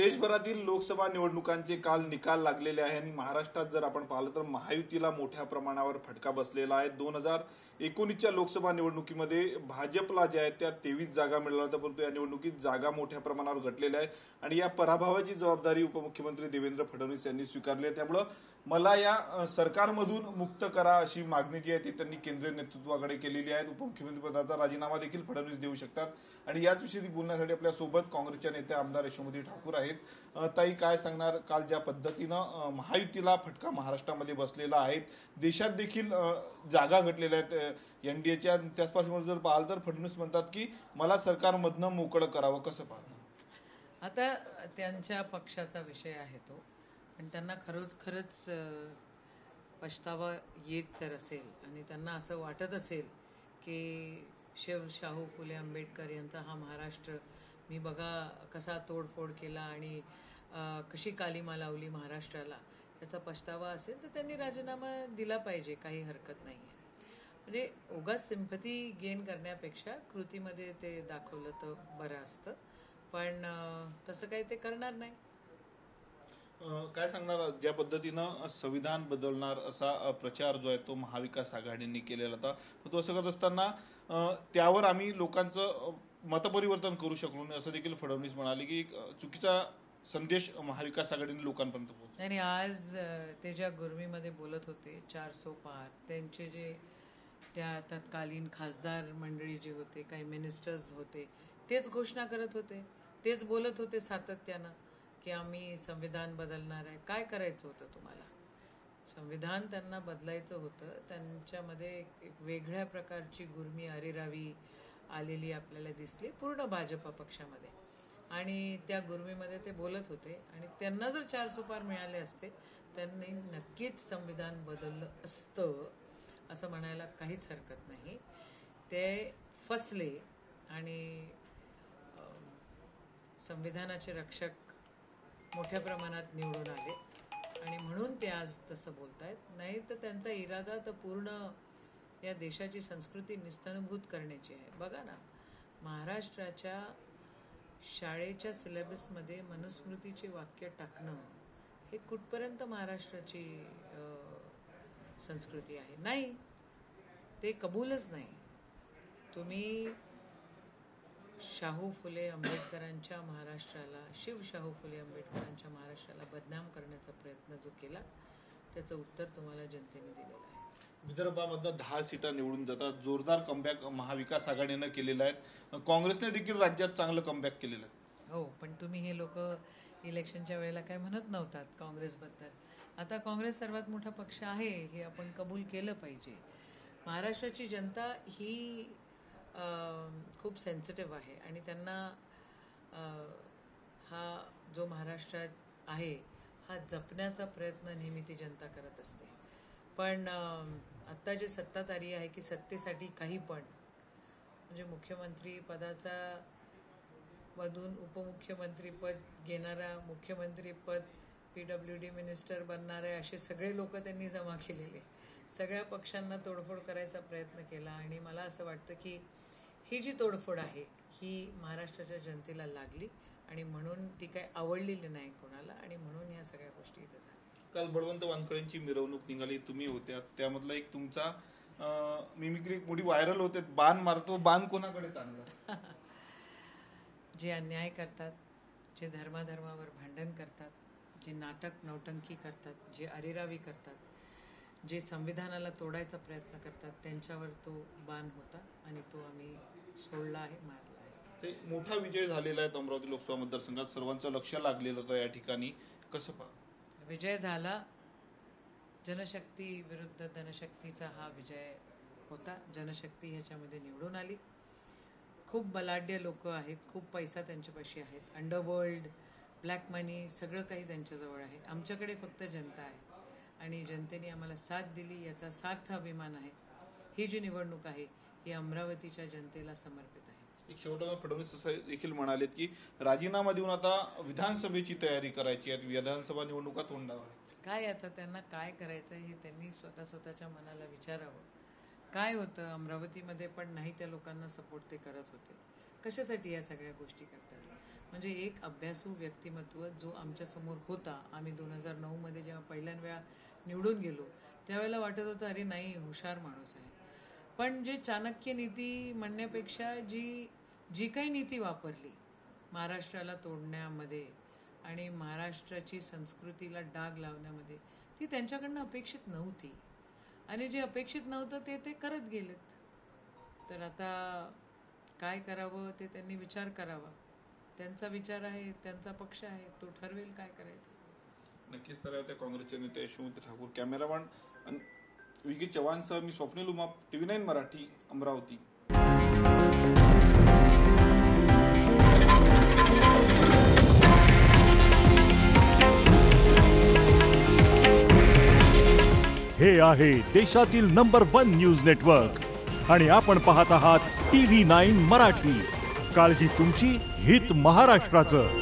देशभरातील लोकसभा निवडणुकांचे काल निकाल लागलेले आहे आणि महाराष्ट्रात जर आपण पाहिलं तर महायुतीला मोठ्या प्रमाणावर फटका बसलेला आहे। 2019च्या लोकसभा निवडणुकीमध्ये भाजपला ज्या आहेत त्या 23 जागा मिळाल्या होत्या, परंतु या निवडणुकीत जागा मोठ्या प्रमाणावर घटलेल्या आहे आणि या पराभवाची जबाबदारी उपमुख्यमंत्री देवेंद्र फडणवीस यांनी स्वीकारली आहे। त्यामुळे मला या सरकारमधून मुक्त करा अशी मागणी जी आहे ती त्यांनी केंद्रीय नेतृत्वाकडे केलेली आहे। उपमुख्यमंत्री पदाचा राजीनामा देखील फडणवीस देऊ शकतात आणि याच विषयी बोलण्यासाठी आपल्या सोबत काँग्रेसच्या नेत्या आमदार यशोमती ठाकूर आहेत। ताई, काय सांगणार, काल ज्या पद्धतीनं महायुतीला फटका महाराष्ट्रामध्ये बसलेला आहे, देशात देखील जागा घटलेल्या आहेत एनडीएच्या, त्याच पार्श्वभूमीवर जर पाहाल तर फडणवीस म्हणतात की मला सरकारमधनं मोकळं करावं, कसं पाहणार? आता त्यांच्या पक्षाचा विषय आहे तो, आणि त्यांना खरंच पछतावा येत जर असेल आणि त्यांना असं वाटत असेल की शाहू फुले आंबेडकर यांचा हा महाराष्ट्र मी बघा कसा तोडफोड केला आणि कशी कालिमा लावली महाराष्ट्राला, याचा पछतावा असेल तर त्यांनी राजीनामा दिला पाहिजे, काही हरकत नाही आहे। म्हणजे उगाच सिंपथी गेन करण्यापेक्षा कृतीमध्ये ते दाखवलं तर बरं असतं, पण तसं काही ते करणार नाही। काय सांगणार, ज्या पद्धतीनं संविधान बदलणार असा प्रचार जो आहे तो महाविकास आघाडीने केलेला होता, तो असं करत असताना त्यावर आम्ही लोकांचं मतपरिवर्तन करू शकलो नाही असं देखील फडणवीस म्हणाले की चुकीचा संदेश महाविकास आघाडीने लोकांपर्यंत पोहोचला। आणि आज ते ज्या गुरमीमध्ये बोलत होते 400 पार, त्यांचे जे त्या तत्कालीन खासदार मंडळी जे होते, काही मिनिस्टर्स होते, तेच घोषणा करत होते, तेच बोलत होते सातत्यानं की आम्ही संविधान बदलणार आहे। काय करायचं होतं तुम्हाला? संविधान त्यांना बदलायचं होतं, त्यांच्यामध्ये एक वेगळ्या प्रकारची गुरमी अरेरावी आलेली आपल्याला दिसली पूर्ण भाजपा पक्षामध्ये, आणि त्या गुरमीमध्ये ते बोलत होते आणि त्यांना जर 400 पार मिळाले असते त्यांनी नक्कीच संविधान बदललं असतं असं म्हणायला काहीच हरकत नाही। ते फसले आणि संविधानाचे रक्षक मोठ्या प्रमाणात निवडून आले आणि म्हणून ते आज तसं बोलतायत। नाही तर त्यांचा इरादा तर पूर्ण या देशाची संस्कृती निस्तनुभूत करण्याची आहे। बघा ना, महाराष्ट्राच्या शाळेच्या सिलेबसमध्ये मनुस्मृतीचे वाक्य टाकणं हे कुठपर्यंत महाराष्ट्राची संस्कृती आहे? नाही, ते कबूलच नाही। तुम्ही शाहू फुले आंबेडकरांच्या महाराष्ट्राला, शिव शाहू फुले आंबेडकरांच्या महाराष्ट्राला बदनाम करण्याचा प्रयत्न जो केला त्याचं उत्तर तुम्हाला जनतेने दिलेलं आहे। विदर्भामधनं 10 सीटा निवडून जातात, जोरदार कमबॅक महाविकास आघाडीनं केलेला आहे, काँग्रेसने देखील राज्यात चांगलं कमबॅक केलेलं आहे। हो, पण तुम्ही हे लोक इलेक्शनच्या वेळेला काय म्हणत नव्हतात काँग्रेसबद्दल। आता काँग्रेस सर्वात मोठा पक्ष आहे हे आपण कबूल केलं पाहिजे। महाराष्ट्राची जनता ही खूप सेन्सिटिव्ह आहे आणि त्यांना हा जो महाराष्ट्रात आहे हा जपण्याचा प्रयत्न नेहमी ती जनता करत असते। पण आत्ता जे सत्ता तारी आहे की सत्तेसाठी काही पण, म्हणजे मुख्यमंत्री पदाचा मधून उपमुख्यमंत्रीपद घेणारा, मुख्यमंत्रीपद PWD मिनिस्टर बनणारे, असे सगळे लोक त्यांनी जमा केलेले, सगळ्या पक्षांना तोडफोड करायचा प्रयत्न केला। आणि मला असं वाटतं की ही जी तोडफोड आहे ही महाराष्ट्राच्या जनतेला लागली आणि म्हणून ती काय आवडलेली नाही कोणाला, आणि म्हणून ह्या सगळ्या गोष्टी इथे झाल्या। काल बळवंत वानखळेंची मिरवणूक निघाली, तुम्ही होत्या त्यामधला एक तुमचा मिमिक्री मोठी व्हायरल होते, बाण मारतो, बाण कोणाकडे ताणला? जे अन्याय करतात, जे धर्माधर्मावर भांडण करतात, जे नाटक नौटंकी करतात, जे अरेरावी करतात, जे संविधानाला तोडायचा प्रयत्न करतात, त्यांच्यावर तो बाण होता आणि तो आम्ही सोडला आहे, मारला आहे। ते मोठा विजय झालेला आहे अमरावती लोकसभा मतदारसंघात, सर्वांचं लक्ष लागलेलं होतं या ठिकाणी, कसं पहा? विजय झाला, जनशक्ती विरुद्ध धनशक्तीचा हा विजय होता। जनशक्ती ह्याच्यामध्ये निवडून आली, खूप बलाढ्य लोक आहेत, खूप पैसा त्यांच्यापाशी आहेत, अंडरवर्ल्ड, ब्लॅक मनी, सगळं काही त्यांच्याजवळ आहे। आमच्याकडे फक्त जनता आहे आणि जनतेने आम्हाला साथ दिली, याचा सार्थ अभिमान आहे। ही जी निवडणूक आहे ही अमरावतीच्या जनतेला समर्पित आहे। एक शेवटला फडणवीस असं देखील म्हणालेत की राजीनामा देऊन आता विधानसभेची तयारी करायची आहे, विधानसभा निवडणुका तोंडावर आहे। काय आता त्यांना काय करायचं हे त्यांनी स्वतःच्या मनाला विचारावं। काय होतं अमरावतीमध्ये पण नाही त्या लोकांना सपोर्ट ते करत होते, कशासाठी या सगळ्या गोष्टी करतात? म्हणजे एक अभ्यासू व्यक्तिमत्व जो आमच्यासमोर होता. आम्ही 2009 जेव्हा पहिल्यांदा निवडून गेलो त्यावेळेला वाटत होतं अरे नाही, हुशार माणूस आहे. पण जे चाणक्य नीती म्हणण्यापेक्षा जी काही नीती वापरली महाराष्ट्राला तोडण्यामध्ये आणि महाराष्ट्राची संस्कृतीला डाग लावण्यामध्ये, ती त्यांच्याकडनं अपेक्षित नव्हती. आणि जे अपेक्षित नव्हतं ते करत गेलेत. तर आता काय करावं ते त्यांनी विचार करावा. त्यांचा विचार आहे, त्यांचा पक्ष आहे, तो ठरवेल काय करायचं. नक्कीच. तर त्या काँग्रेसचे नेते यशवंत ठाकूर, कॅमेरामॅन विकी चव्हाणसह मी स्वप्नील उमाप, TV9 मराठी, अमरावती. हे आहे देशातील नंबर 1 न्यूज नेटवर्क आणि आपण पाहत आहात TV9 मराठी. काळजी तुमची, हित महाराष्ट्राचं.